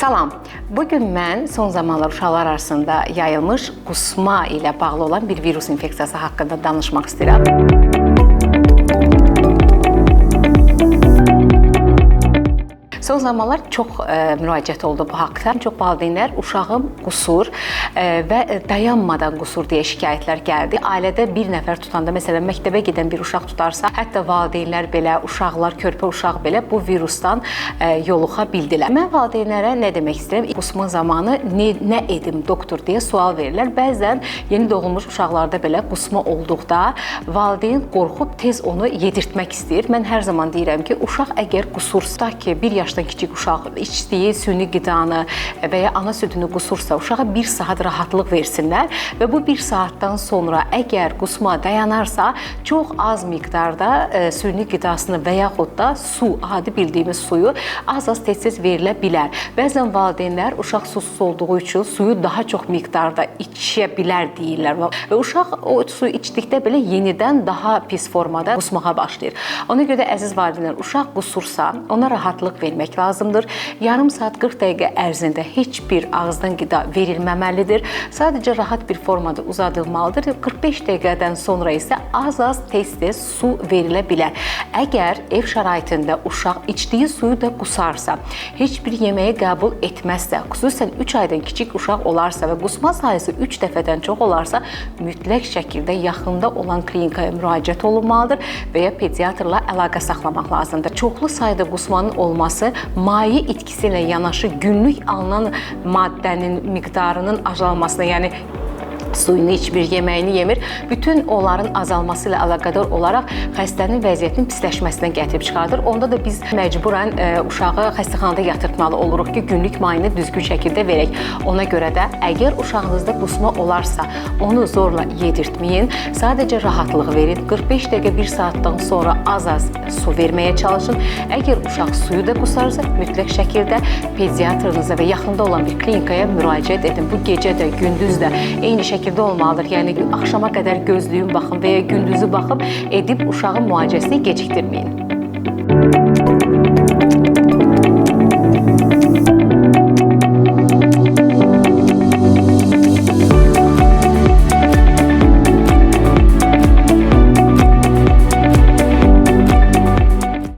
Salam. Bugün mən son zamanlar uşaqlar arasında yayılmış qusma ilə bağlı olan bir virus infeksiyası haqqında danışmaq istəyirəm. Son zamanlar çox müraciət oldu bu haqda. Çox valideynlər uşağım qusur və dayanmadan qusur deyə şikayətlər gəldi. Ailədə bir nəfər tutanda, məsələn, məktəbə gedən bir uşaq tutarsa, hətta valideynlər belə, uşaqlar, körpə uşaq belə bu virusdan yoluxa bildilər. Mən valideynlərə nə demək istəyirəm? Qusma zamanı nə edim doktor deyə sual verirlər. Bəzən yeni doğulmuş uşaqlarda belə qusma olduqda valideyn qorxub tez onu yedirtmək istəyir. Mən hər zaman deyirəm ki, uşaq əgər qusursa ki, 1 yaşdan kiçik uşaq içdiyi süni qidanı və ya ana südünü qusursa, uşağa 1 saat rahatlıq versinlər və bu 1 saatdan sonra əgər qusma dayanarsa, çox az miqdarda süni qidasını və yaxud da su, adi bildiyimiz suyu az-az tez-tez verilə bilər. Bəzən valideynlər uşaq susuz olduğu üçün suyu daha çox miqdarda içə bilər deyirlər və uşaq o suyu içdikdə belə yenidən daha pis formada qusmağa başlayır. Ona görə də əziz valideynlər, uşaq qusursa, ona rahatlıq vermək lazımdır. Yarım saat 40 dəqiqə ərzində heç bir ağızdan qida verilməməlidir. Sadəcə rahat bir formada uzadılmalıdır. 45 dəqiqədən sonra isə az-az tez-tez su verilə bilər. Əgər ev şəraitində uşaq içdiyi suyu da qusarsa, heç bir yeməyi qəbul etməzsə, xüsusən 3 aydan kiçik uşaq olarsa və qusma sayısı 3 dəfədən çox olarsa, mütləq şəkildə yaxında olan klinikaya müraciət olunmalıdır və ya pediatrla əlaqə saxlamaq lazımdır. Çoxlu sayda qusmanın olması maye itkisi ilə yanaşı günlük alınan maddənin miqdarının azalmasına, yəni suyunu içmir, yeməyini yemir, bütün onların azalması ilə əlaqədar olaraq xəstənin vəziyyətinin pisləşməsinə gətirib çıxardır. Onda da biz məcburən uşağı xəstəxanada yatırtmalı oluruq ki, günlük mayını düzgün şəkildə verək. Ona görə də əgər uşağınızda qusma olarsa, onu zorla yedirtməyin, sadəcə rahatlıq verin. 45 dəqiqə 1 saatdan sonra az-az su verməyə çalışın. Əgər uşaq suyu da qusarsa, mütləq şəkildə pediatrınıza və yaxında olan bir klinikaya müraciət edin. Bu gecə də, gündüz də eyni şəkildə olmalıdır. Yəni axşama qədər gözləyin, baxın və ya gündüzü baxıb edib uşağın müalicəsini gecikdirməyin.